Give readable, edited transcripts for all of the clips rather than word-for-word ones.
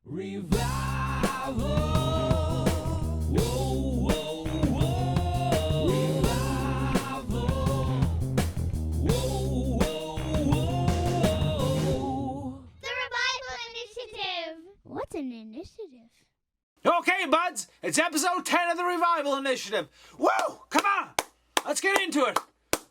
Revival. Whoa, whoa, whoa. Revival. Whoa, whoa, whoa. The Revival Initiative. What's an initiative? Okay, buds, it's episode 10 of the Revival Initiative. Woo! Come on! Let's get into it.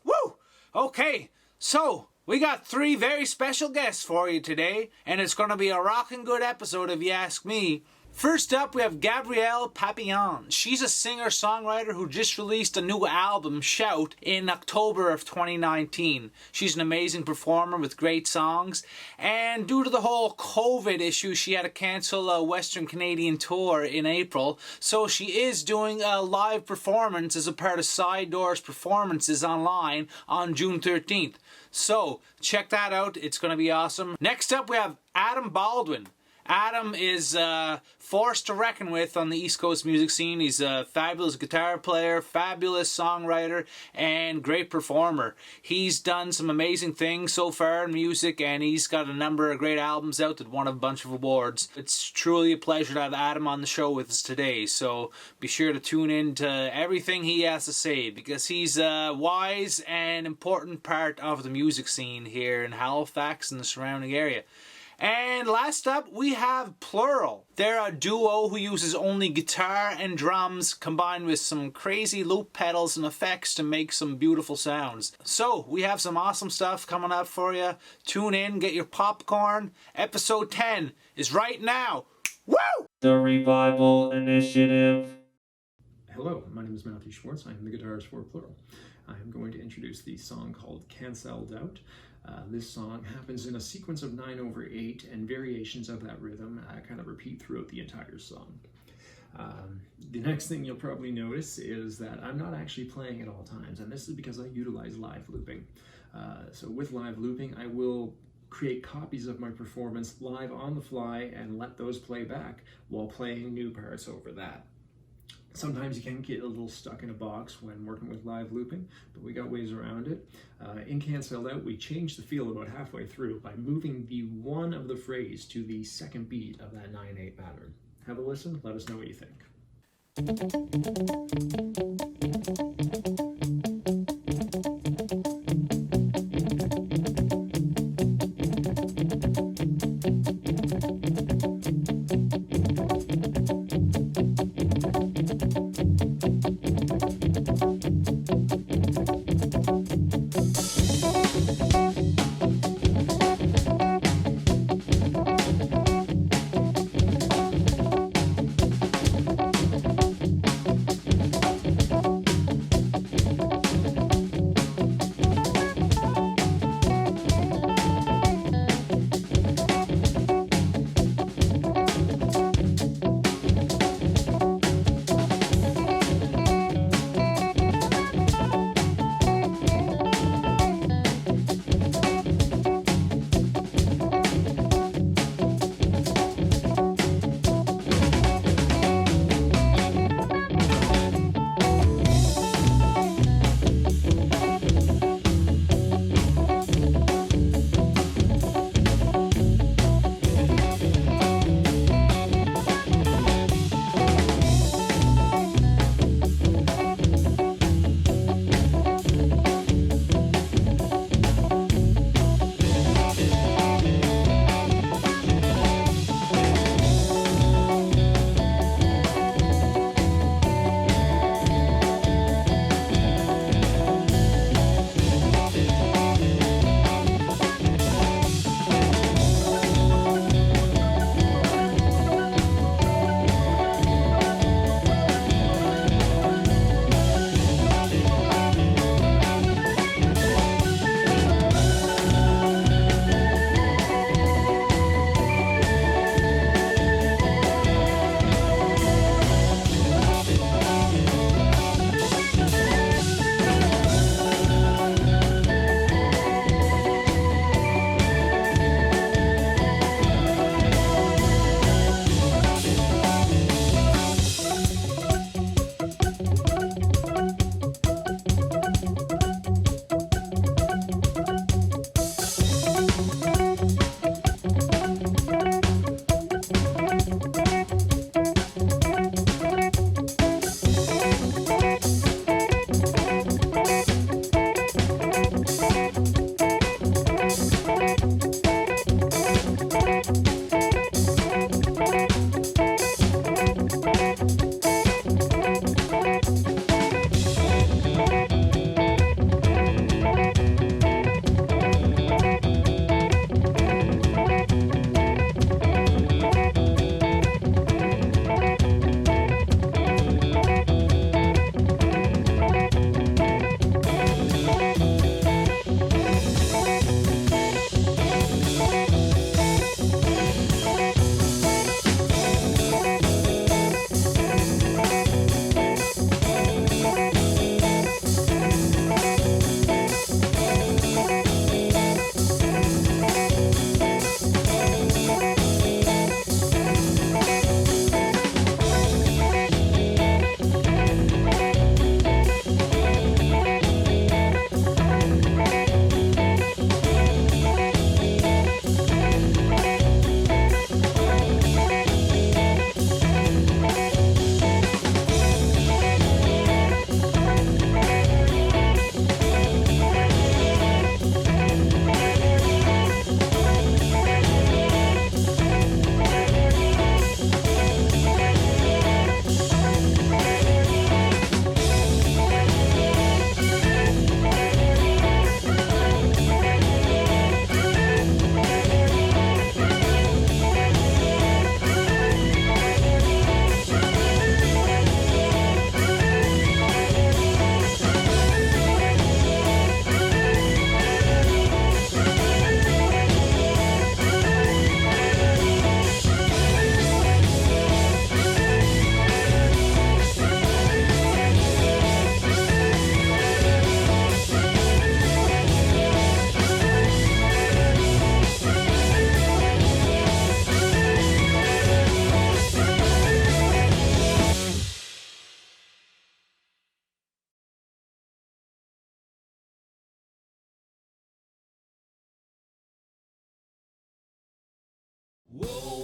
Woo! Okay, so we got 3 very special guests for you today, and it's going to be a rockin' good episode if you ask me. First up, we have Gabrielle Papillon. She's a singer-songwriter who just released a new album, Shout, in October of 2019. She's an amazing performer with great songs, and due to the whole COVID issue, she had to cancel a Western Canadian tour in April, so she is doing a live performance as a part of Side Doors Performances online on June 13th. So, check that out. It's going to be awesome. Next up, we have Adam Baldwin. Adam is force to reckon with on the East Coast music scene. He's a fabulous guitar player, fabulous songwriter, and great performer. He's done some amazing things so far in music, and he's got a number of great albums out that won a bunch of awards. It's truly a pleasure to have Adam on the show with us today, so be sure to tune in to everything he has to say, because he's a wise and important part of the music scene here in Halifax and the surrounding area. And last up, we have Plural. They're a duo who uses only guitar and drums combined with some crazy loop pedals and effects to make some beautiful sounds. So, we have some awesome stuff coming up for you. Tune in, get your popcorn. Episode 10 is right now. Woo! The Revival Initiative. Hello, my name is Matthew Schwartz. I am the guitarist for Plural. I am going to introduce the song called Cancelled Out. This song happens in a sequence of 9/8, and variations of that rhythm kind of repeat throughout the entire song. The next thing you'll probably notice is that I'm not actually playing at all times, and this is because I utilize live looping. So with live looping, I will create copies of my performance live on the fly and let those play back while playing new parts over that. Sometimes you can get a little stuck in a box when working with live looping, but we got ways around it. In Cancelled Out, we changed the feel about halfway through by moving the 1 of the phrase to the second beat of that 9/8 pattern. Have a listen, let us know what you think.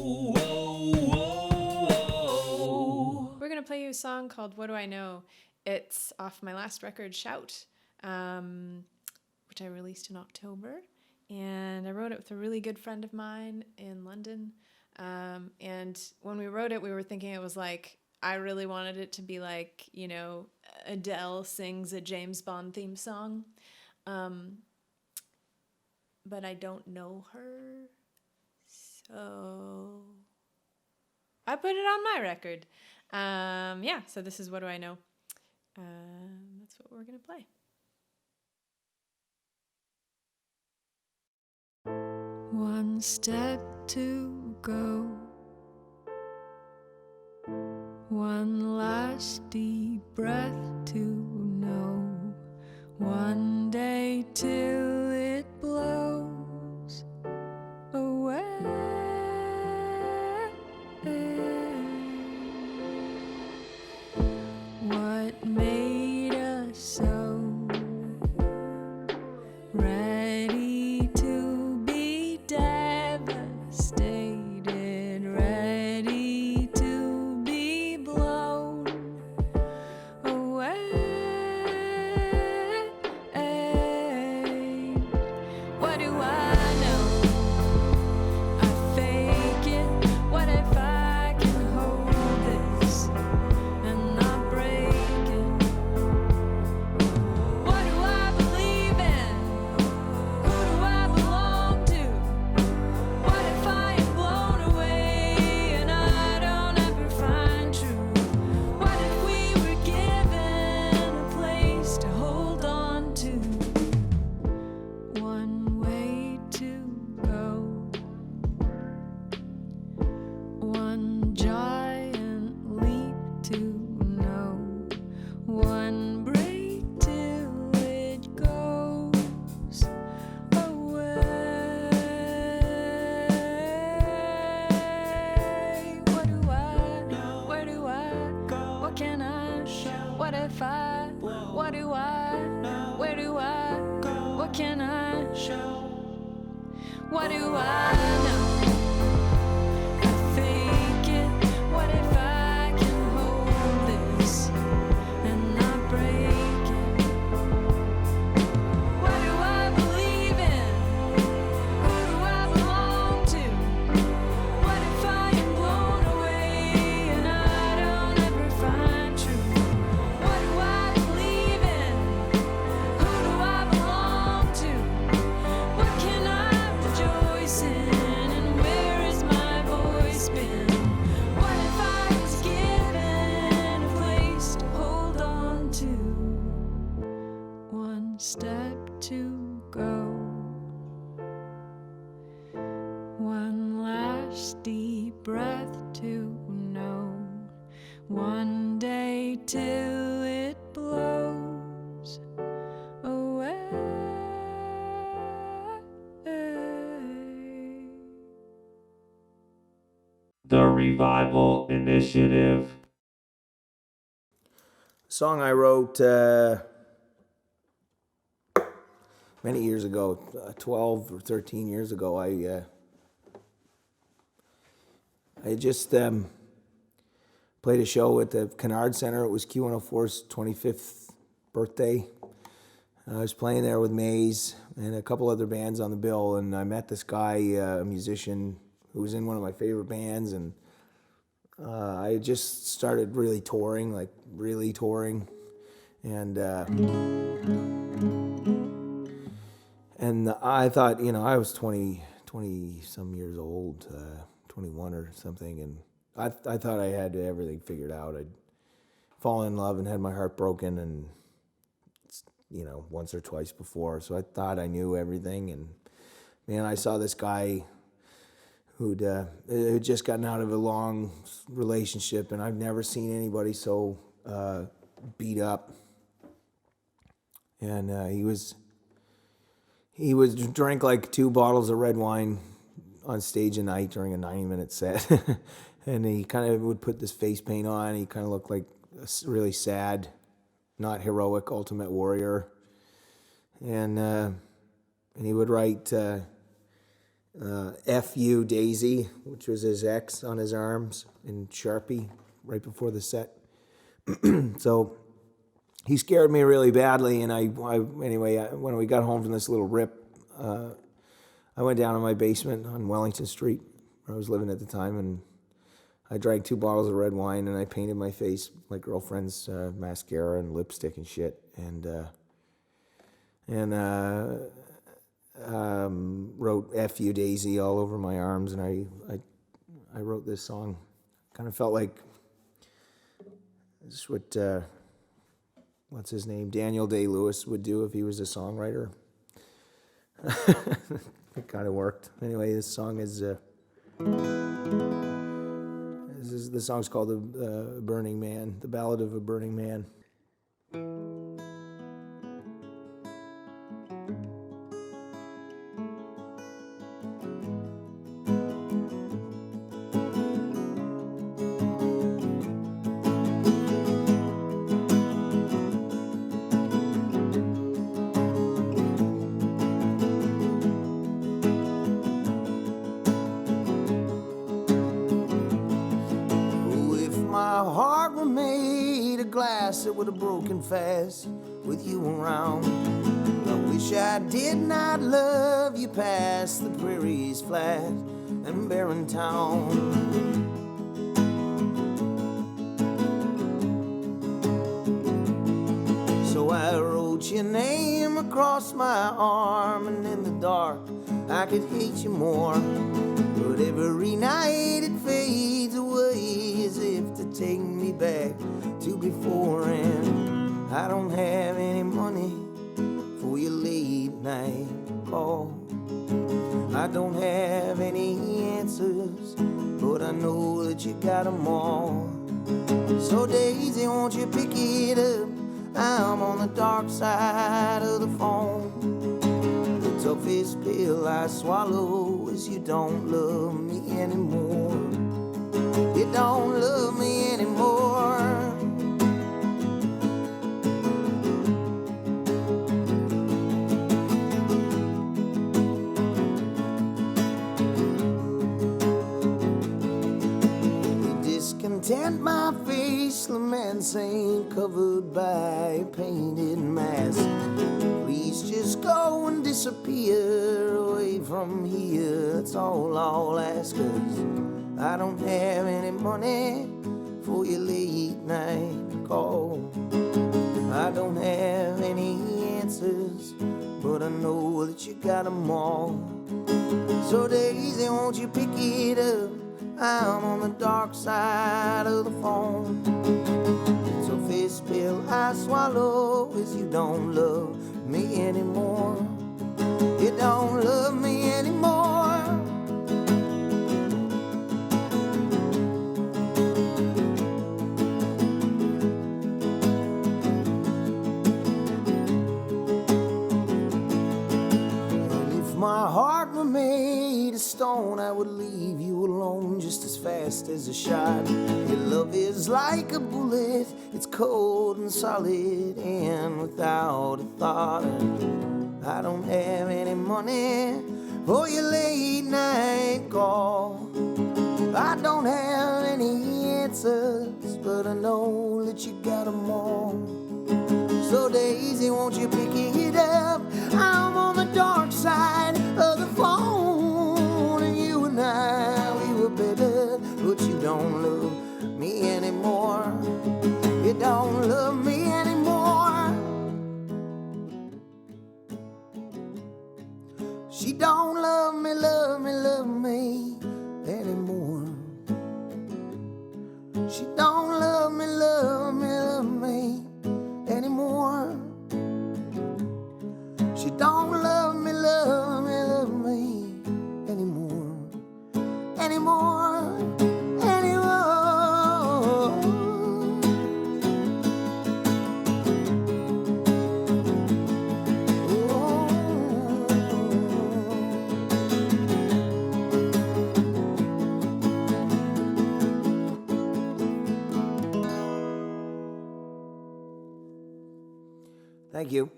We're going to play you a song called What Do I Know? It's off my last record, Shout, which I released in October. And I wrote it with a really good friend of mine in London. And when we wrote it, we were thinking it was like, I really wanted it to be like, you know, Adele sings a James Bond theme song. But I don't know her. So I put it on my record. So this is What Do I Know? That's what we're going to play. One step to go, one last deep breath to know, one day till it blows away. What made us so ready to be devastated, ready to be blown away? What do I know? I fake it. What if I can hold this and not break it? What do I believe in? Who do I belong to? What if I am blown away and I don't ever find true? What if we were given a place to hold on to? One way to go, one giant leap to know, one break till it goes away. What do I know? Where do I go? What can I show? What if I? What do I know? Where do I go? What can I show? What do I know? I fake it. What if I can hold this and not break it? What do I believe in? Who do I belong to? What if I am blown away and I don't ever find true? What do I believe in? Who do I belong to? What can I rejoice in? And where is my voice been? What if I was given a place to hold on to? One step to go, one last deep breath to know, one day till it blows away. The Revival Initiative. Song I wrote many years ago, 12 or 13 years ago. I just played a show at the Kennard Center. It was Q104's 25th birthday. I was playing there with Maze and a couple other bands on the bill, and I met this guy, a musician who was in one of my favorite bands, and I just started really touring, and I thought, I was 20 some years old, 21 or something, and I thought I had everything figured out. I'd fallen in love and had my heart broken, and once or twice before, so I thought I knew everything, and man, I saw this guy who'd just gotten out of a long relationship, and I've never seen anybody so beat up. And he would drink like 2 bottles of red wine on stage a night during a 90-minute set, and he kind of would put this face paint on. He kind of looked like a really sad, not heroic, ultimate warrior, and he would write F.U. Daisy, which was his ex on his arms in Sharpie right before the set. So he scared me really badly, and when we got home from this little rip, I went down to my basement on Wellington Street, where I was living at the time, and I drank 2 bottles of red wine, and I painted my face, my girlfriend's mascara and lipstick and shit, and wrote "F.U. Daisy" all over my arms, and I wrote this song. Kind of felt like this is what what's his name, Daniel Day-Lewis would do if he was a songwriter. It kind of worked. Anyway, this song is the song's called "The Burning Man," the Ballad of a Burning Man. It would have broken fast with you around. I wish I did not love you past the prairies flat and barren town. So I wrote your name across my arm, and in the dark I could hate you more. But every night it fades away as if to take me back to before, and I don't have any money for your late night call. I don't have any answers, but I know that you got them all. So Daisy, won't you pick it up? I'm on the dark side of the phone. The toughest pill I swallow is you don't love me anymore. You don't love me anymore. Discontent my face, lamenting, covered by a painted mask. Please just go and disappear away from here. That's all I'll ask, 'cause I don't have any money for your late night call. I don't have any answers, but I know that you got them all. So Daisy, won't you pick it up? I'm on the dark side of the phone. The toughest pill I swallow is you don't love me anymore. You don't love me anymore. And if my heart were made of stone, I would leave you alone just as fast as a shot. Your love is like a bullet, it's cold and solid and without a thought. I don't have any money for your late night call. I don't have any answers, but I know that you got them all. So Daisy, won't you pick it up? I'm on the dark side of the phone, and you and I, we were better, but you don't love me anymore. You don't love me anymore. She don't love me, love me, love me anymore. She don't love me, love me, love me anymore. She don't love me, love me, love me anymore. Anymore, anymore. Thank you.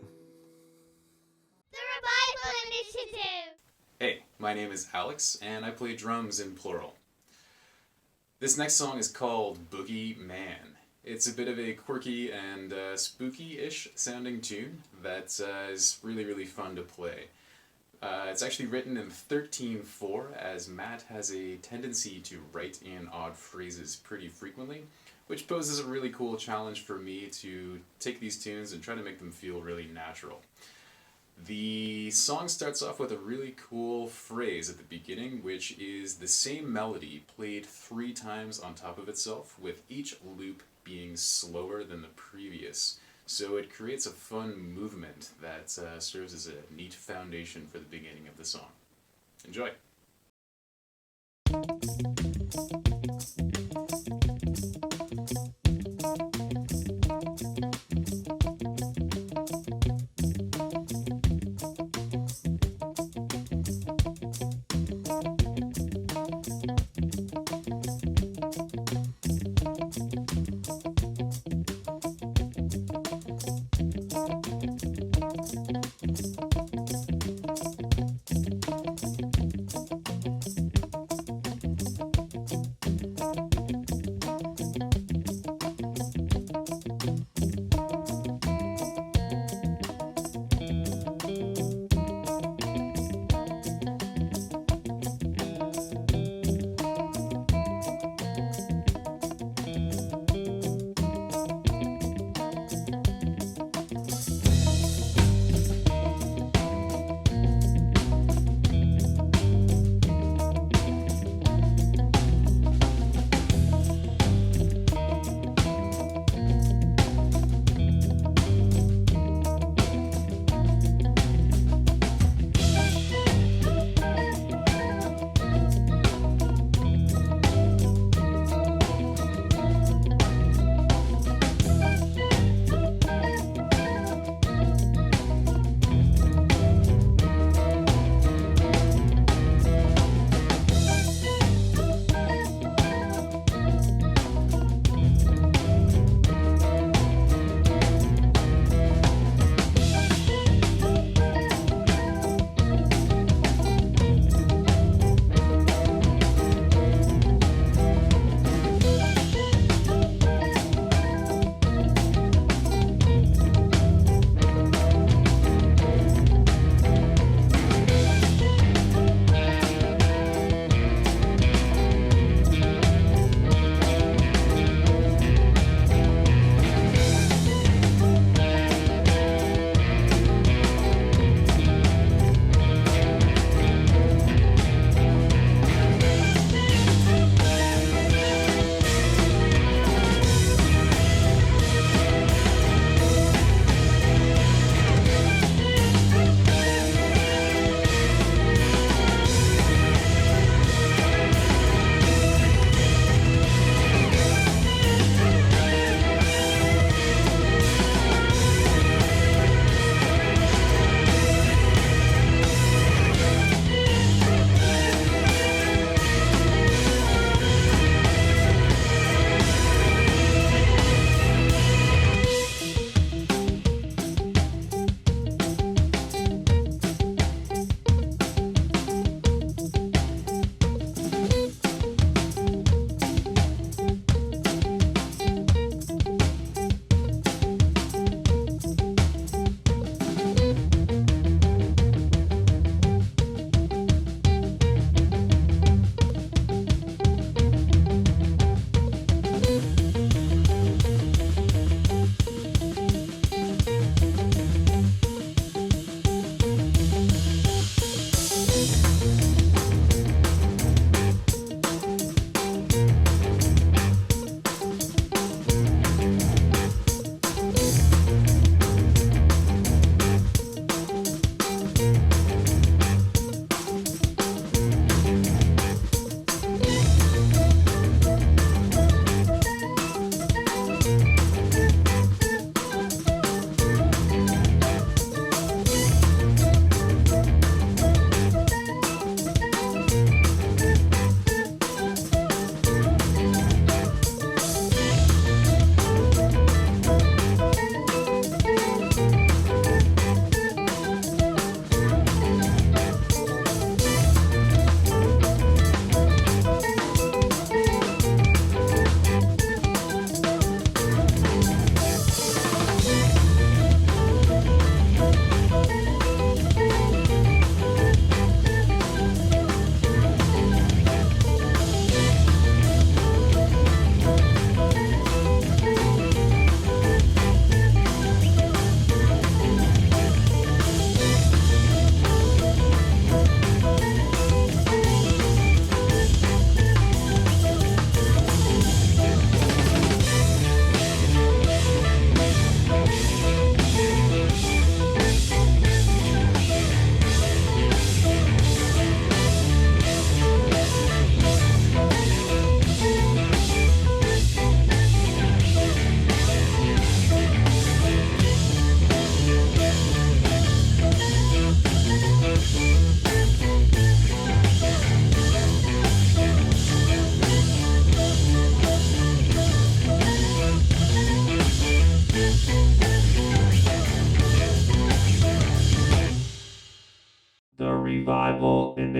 The Revival Initiative. Hey, my name is Alex, and I play drums in Plural. This next song is called Boogie Man. It's a bit of a quirky and spooky-ish sounding tune that is really, really fun to play. It's actually written in 13/4, as Matt has a tendency to write in odd phrases pretty frequently, which poses a really cool challenge for me to take these tunes and try to make them feel really natural. The song starts off with a really cool phrase at the beginning, which is the same melody played 3 times on top of itself, with each loop being slower than the previous. So it creates a fun movement that serves as a neat foundation for the beginning of the song. Enjoy!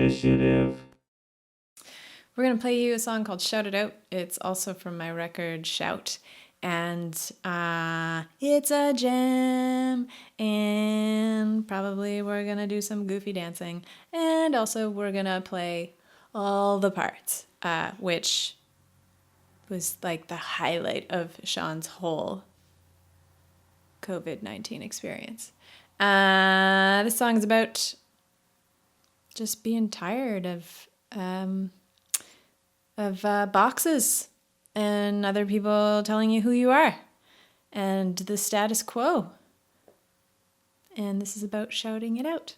Initiative. We're going to play you a song called Shout It Out. It's also from my record Shout. And it's a jam. And probably we're going to do some goofy dancing. And also we're going to play all the parts, which was like the highlight of Sean's whole COVID-19 experience. This song is about just being tired of boxes and other people telling you who you are and the status quo. And this is about shouting it out.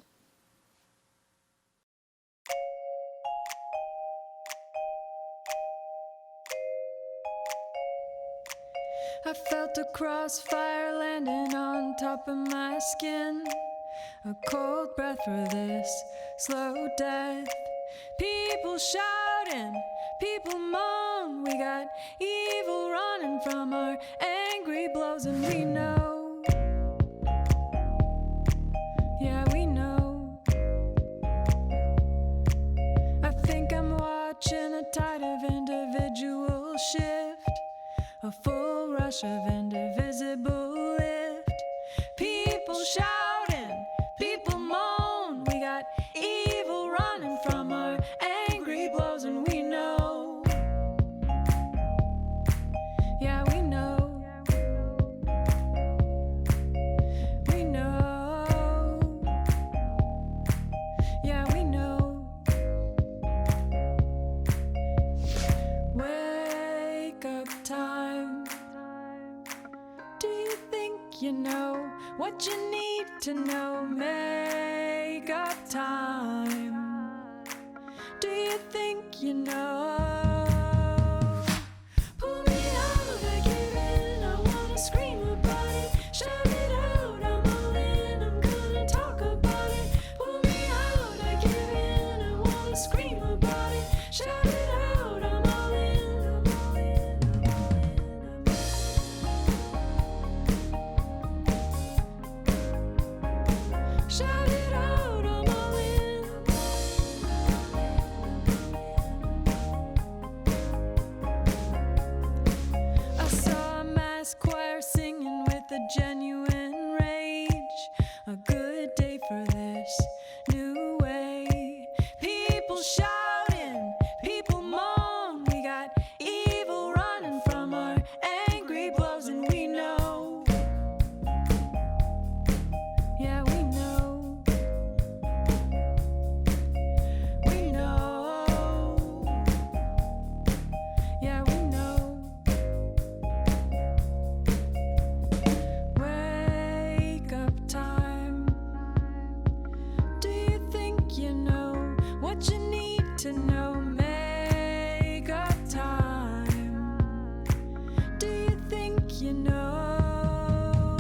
I felt a crossfire landing on top of my skin. A cold breath for this slow death. People shouting, people moan. We got evil running from our angry blows, and we know. Yeah, we know. I think I'm watching a tide of individual shift. A full rush of indivisible lift. People shouting, people moan. We got evil running from our angry blows, and we know. Yeah, we know. We know. Yeah, we know. Wake up time. Do you think you know what you need to know? Make up time. Do you think you know? Pull me out, I give in, I wanna scream about it. Shout it out, I'm all in, I'm gonna talk about it. Pull me out, I give in, I wanna scream about it. Shout it out, I'm all in, I'm all in, I'm all in, I'm in. Shout it out, I'm all in. I saw a mass choir singing with a genuine rage. A good day for this new way. People shouting, people moan. We got evil running from our angry blows, and we know. Yeah, we know. We know. Yeah, we know. Wake up time. Do you think you know what you need to know? Make up time. Do you think you know?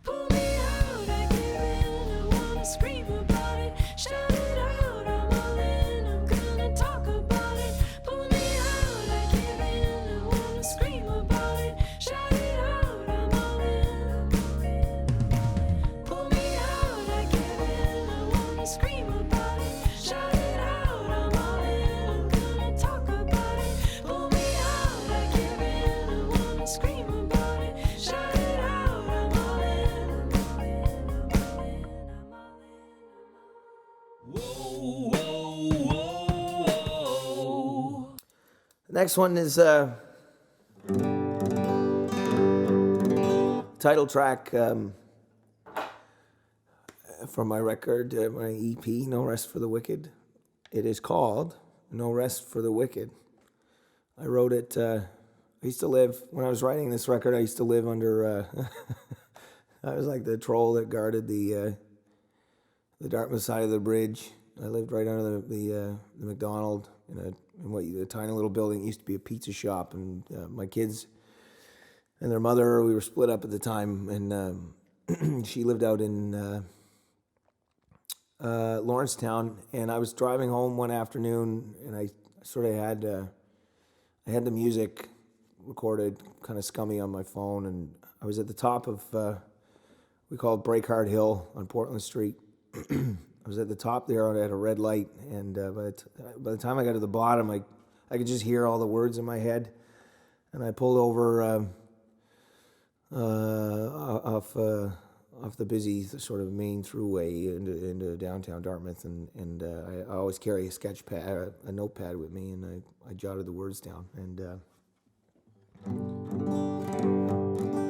Pull me out, I give in, I wanna scream about it. Shout it out, I'm all in, I'm gonna talk about it. Pull me out, I give in, I wanna scream about it. Shout it out, I'm all in, I'm all in, I'm all in. Pull me out, I give in, I wanna scream about it. Shout it out, I'm all in, I'm gonna talk about it. Pull me out, I give in, I wanna scream about it. Shout it out, I'm all in, I'm all in, I'm all in, I'm all in. The next one is title track from my record, my EP, No Rest for the Wicked. It is called No Rest for the Wicked. I wrote it, I used to live, when I was writing this record, I used to live under, I was like the troll that guarded the Dartmouth side of the bridge. I lived right under the McDonald in a tiny little building. It used to be a pizza shop, and my kids and their mother, we were split up at the time, and she lived out in Lawrencetown, and I was driving home one afternoon, and I sort of had the music recorded kind of scummy on my phone, and I was at the top of we call it Breakhart Hill on Portland Street. was at the top there at a red light, and by the time I got to the bottom, I could just hear all the words in my head, and I pulled over off the busy sort of main throughway into downtown Dartmouth, and I always carry a sketch pad, a notepad with me, and I jotted the words down, and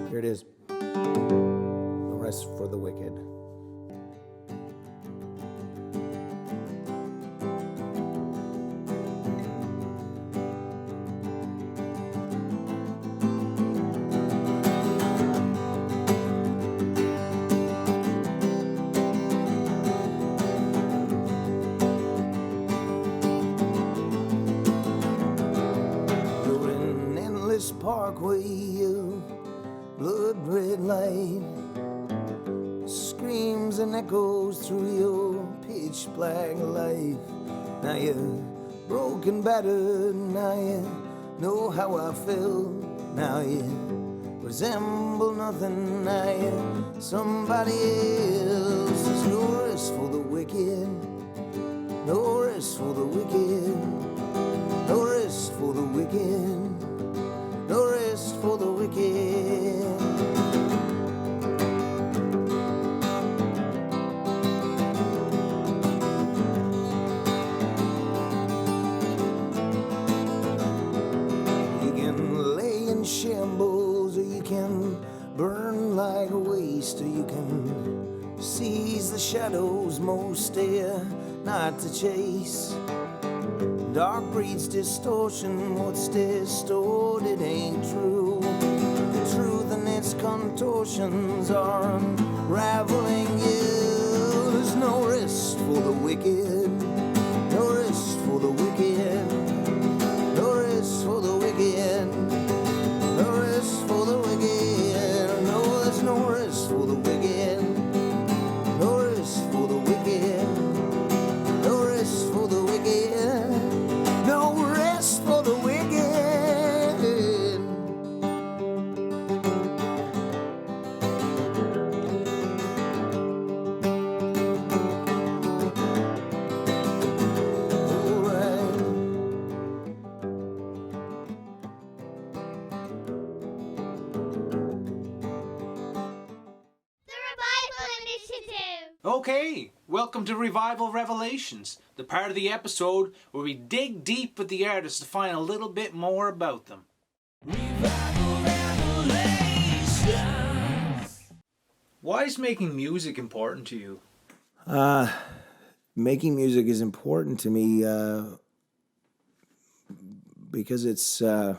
here it is. No rest for the wicked. Parkway of blood red light screams and echoes through your pitch black life. Now you're broken, battered, now you know how I feel. Now you resemble nothing, now you're somebody else. There's no rest for the wicked, no rest for the wicked, no rest for the wicked. No rest for the wicked. You can lay in shambles, or you can burn like a waste, or you can seize the shadows most dare not to chase. Dark breeds distortion, what's distorted ain't true. The truth and its contortions are unraveling you. There's no rest for the wicked, no rest for the wicked, no rest for the wicked, no rest for the wicked. No, there's no rest for the wicked, no rest for the wicked, no rest for the wicked. No rest for the wicked. All right. The Revival Initiative. Okay, welcome to Revival Revelations, the part of the episode where we dig deep with the artists to find a little bit more about them. Why is making music important to you? Making music is important to me because it's. I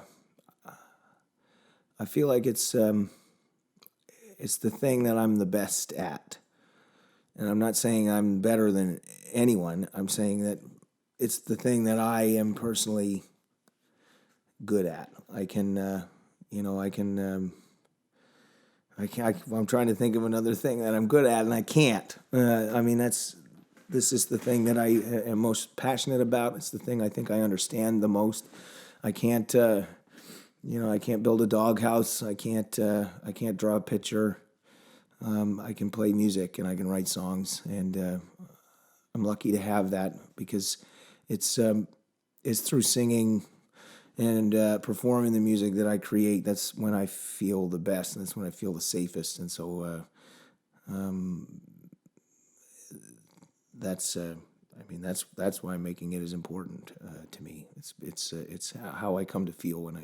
feel like it's the thing that I'm the best at. And I'm not saying I'm better than anyone. I'm saying that it's the thing that I am personally good at. I'm trying to think of another thing that I'm good at, and I can't. This is the thing that I am most passionate about. It's the thing I think I understand the most. I can't build a doghouse. I can't draw a picture. I can play music and I can write songs, and I'm lucky to have that because it's through singing and performing the music that I create. That's when I feel the best, and that's when I feel the safest. And so that's why making it is important to me. It's how I come to feel when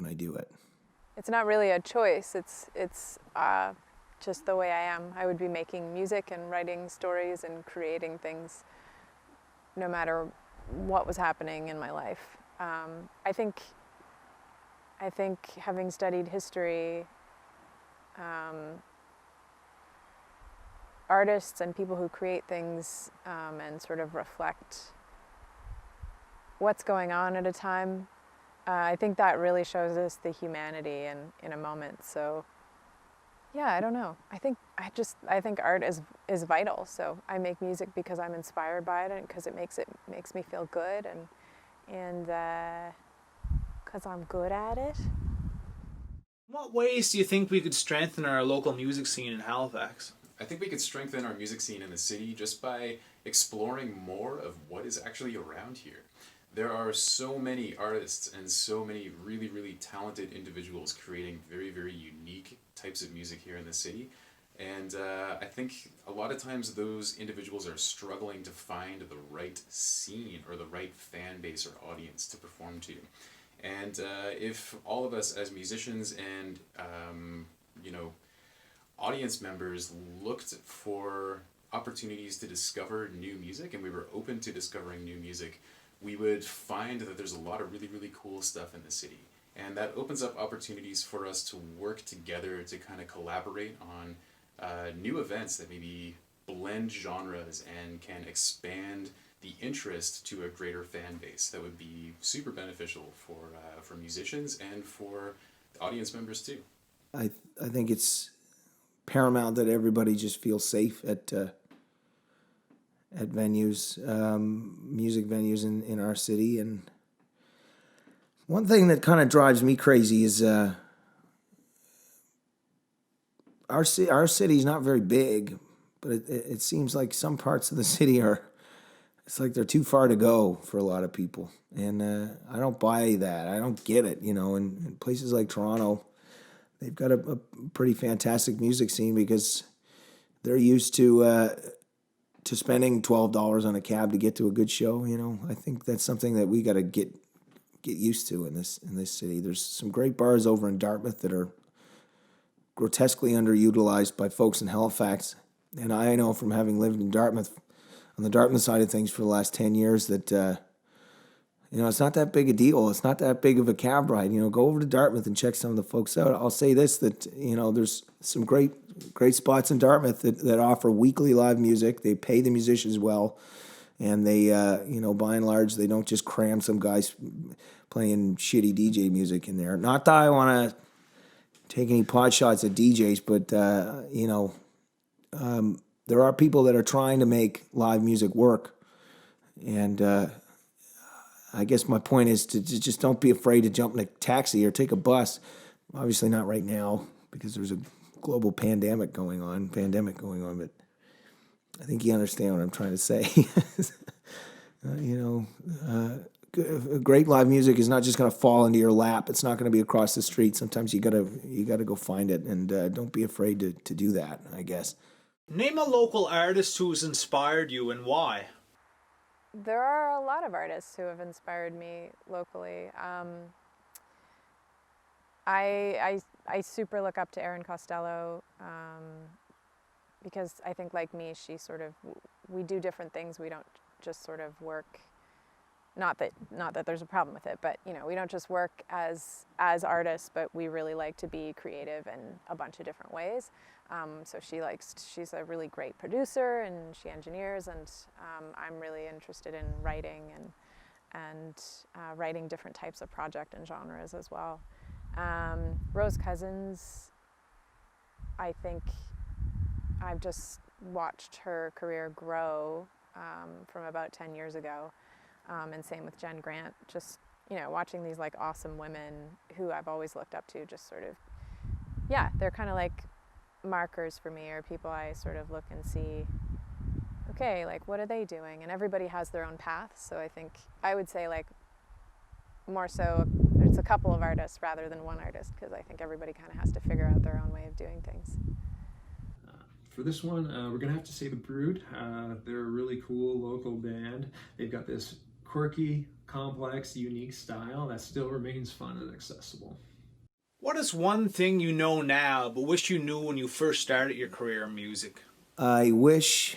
I do it. It's not really a choice. It's just the way I am. I would be making music and writing stories and creating things no matter what was happening in my life. I think having studied history, artists and people who create things and sort of reflect what's going on at a time, I think that really shows us the humanity in a moment. So yeah, I don't know. I think art is vital. So I make music because I'm inspired by it and because it makes me feel good and because I'm good at it. In what ways do you think we could strengthen our local music scene in Halifax? I think we could strengthen our music scene in the city just by exploring more of what is actually around here. There are so many artists and so many really, really talented individuals creating very, very unique types of music here in the city. And I think a lot of times those individuals are struggling to find the right scene or the right fan base or audience to perform to. And if all of us as musicians and, audience members looked for opportunities to discover new music, and we were open to discovering new music, we would find that there's a lot of really, really cool stuff in the city. And that opens up opportunities for us to work together to kind of collaborate on new events that maybe blend genres and can expand the interest to a greater fan base. That would be super beneficial for musicians and for the audience members too. I think it's paramount that everybody just feels safe at venues, music venues in our city. And one thing that kind of drives me crazy is our city's not very big, but it seems like some parts of the city it's like they're too far to go for a lot of people. And I don't buy that. I don't get it, in places like Toronto, they've got a pretty fantastic music scene because they're used to spending $12 on a cab to get to a good show. I think that's something that we got to get used to in this city. There's some great bars over in Dartmouth that are grotesquely underutilized by folks in Halifax, and I know from having lived in Dartmouth, on the Dartmouth side of things for the last 10 years, that it's not that big a deal. It's not that big of a cab ride. Go over to Dartmouth and check some of the folks out. I'll say this, that there's some great spots in Dartmouth that offer weekly live music. They pay the musicians well, and they by and large they don't just cram some guys playing shitty DJ music in there. Not that I want to take any pot shots at DJs, but there are people that are trying to make live music work, and I guess my point is to just don't be afraid to jump in a taxi or take a bus. Obviously not right now because there's a global pandemic going on, but I think you understand what I'm trying to say. Great live music is not just going to fall into your lap. It's not going to be across the street. Sometimes you gotta go find it, and don't be afraid to do that, I guess. Name a local artist who's inspired you and why. There are a lot of artists who have inspired me locally. I super look up to Erin Costello because I think, like me, we do different things. We don't just sort of work. Not that there's a problem with it, but we don't just work as artists, but we really like to be creative in a bunch of different ways. So she's a really great producer, and she engineers, and I'm really interested in writing and writing different types of project and genres as well. Rose Cousins, I think I've just watched her career grow from about 10 years ago. And same with Jenn Grant, just, watching these awesome women who I've always looked up to, just sort of, they're kind of like markers for me, or people I sort of look and see, okay, what are they doing? And everybody has their own path. So I think I would say more so it's a couple of artists rather than one artist, because I think everybody kind of has to figure out their own way of doing things. For this one, we're going to have to say The Brood. They're a really cool local band. They've got this quirky, complex, unique style that still remains fun and accessible. What is one thing you know now but wish you knew when you first started your career in music? I wish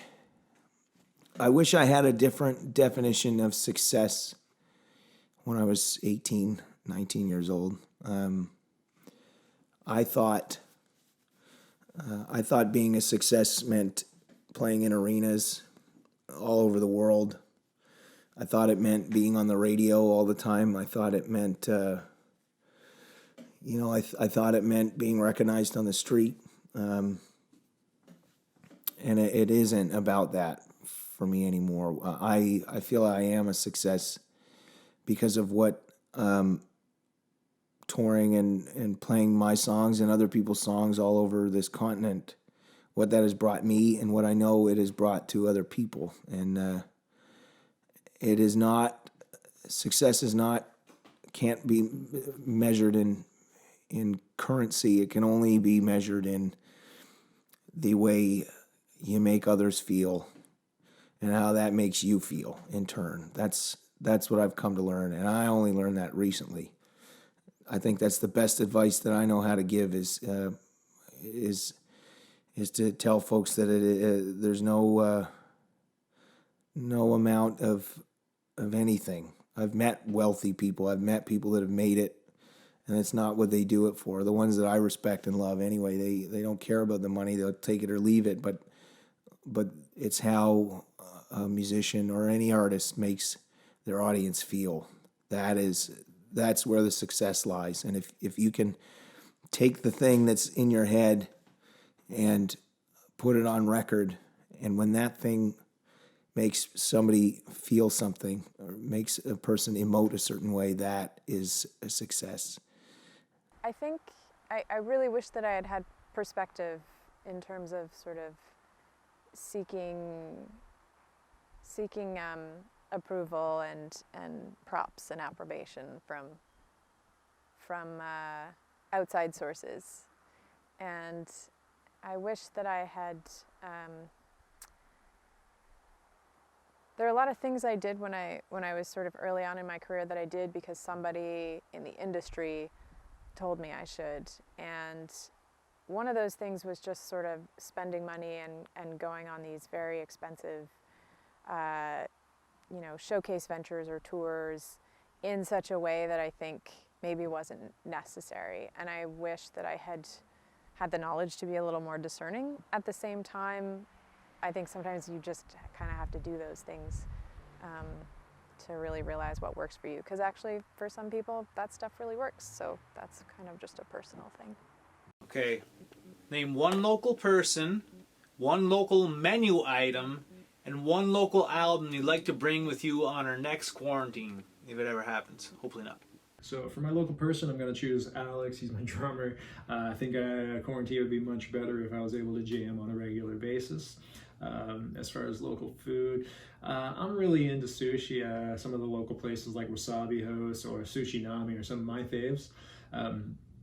I had a different definition of success when I was 18, 19 years old. I thought being a success meant playing in arenas all over the world. I thought it meant being on the radio all the time. I thought it meant, I thought it meant being recognized on the street. And it isn't about that for me anymore. I feel I am a success because of what touring and playing my songs and other people's songs all over this continent, what that has brought me and what I know it has brought to other people. And it is not, success is not, can't be measured in currency. It can only be measured in the way you make others feel and how that makes you feel in turn. That's what I've come to learn, and I only learned that recently. I think that's the best advice that I know how to give is to tell folks that there's no amount of anything. I've met wealthy people. I've met people that have made it, and it's not what they do it for. The ones that I respect and love anyway, they don't care about the money. They'll take it or leave it, but it's how a musician or any artist makes their audience feel. That's where the success lies. And if you can take the thing that's in your head and put it on record, and when that thing makes somebody feel something or makes a person emote a certain way, that is a success. I think I really wish that I had had perspective in terms of sort of seeking approval and props and approbation from outside sources. And I wish that I had, there are a lot of things I did when I was sort of early on in my career that I did because somebody in the industry told me I should. And one of those things was just sort of spending money and going on these very expensive showcase ventures or tours in such a way that I think maybe wasn't necessary. And I wish that I had the knowledge to be a little more discerning. At the same time, I think sometimes you just kind of have to do those things to really realize what works for you. Because actually, for some people, that stuff really works. So that's kind of just a personal thing. Okay, name one local person, one local menu item, and one local album you'd like to bring with you on our next quarantine, if it ever happens. Hopefully not. So for my local person, I'm going to choose Alex. He's my drummer. I think quarantine would be much better if I was able to jam on a regular basis. As far as local food, I'm really into sushi. Some of the local places like Wasabi House or Sushi Nami are some of my faves.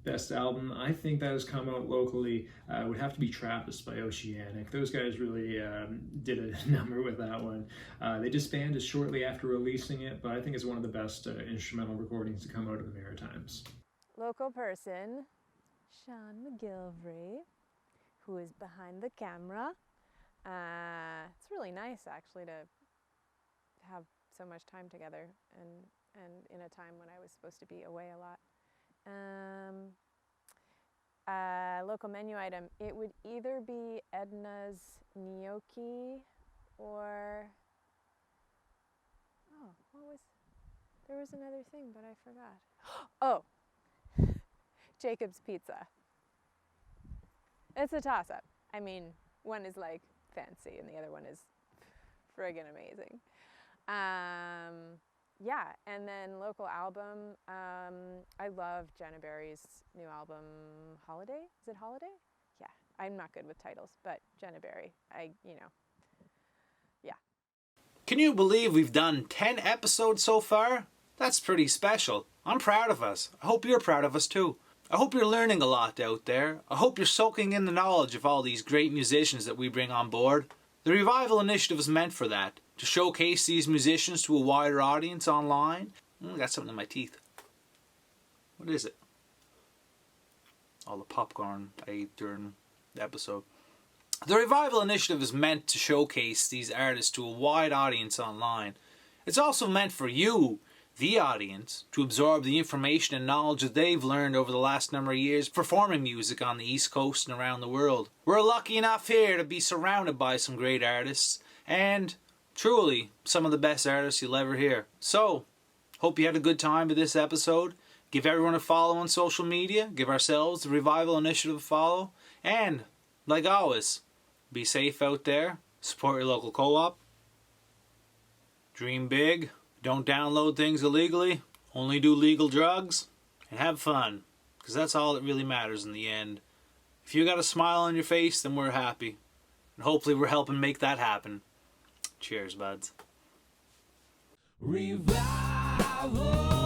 Best album, I think that has come out locally, would have to be Trappist by Oceanic. Those guys really did a number with that one. They disbanded shortly after releasing it, but I think it's one of the best instrumental recordings to come out of the Maritimes. Local person, Sean MacGillivray, who is behind the camera. It's really nice actually to have so much time together and in a time when I was supposed to be away a lot. Local menu item, it would either be Edna's gnocchi or, there was another thing, but I forgot. Oh, Jacob's Pizza. It's a toss-up. I mean, one is like fancy and the other one is friggin' amazing. Yeah, and then local album, I love Jennah Barry's new album, Holiday? Is it Holiday? Yeah, I'm not good with titles, but Jennah Barry, yeah. Can you believe we've done 10 episodes so far? That's pretty special. I'm proud of us. I hope you're proud of us too. I hope you're learning a lot out there. I hope you're soaking in the knowledge of all these great musicians that we bring on board. The Revival Initiative is meant for that. To showcase these musicians to a wider audience online. I got something in my teeth. What is it? All the popcorn I ate during the episode. The Revival Initiative is meant to showcase these artists to a wide audience online. It's also meant for you, the audience, to absorb the information and knowledge that they've learned over the last number of years performing music on the East Coast and around the world. We're lucky enough here to be surrounded by some great artists and truly some of the best artists you'll ever hear. So, hope you had a good time with this episode. Give everyone a follow on social media. Give ourselves, the Revival Initiative, a follow. And, like always, be safe out there. Support your local co-op. Dream big. Don't download things illegally. Only do legal drugs. And have fun. Because that's all that really matters in the end. If you got a smile on your face, then we're happy. And hopefully we're helping make that happen. Cheers, buds. Revival.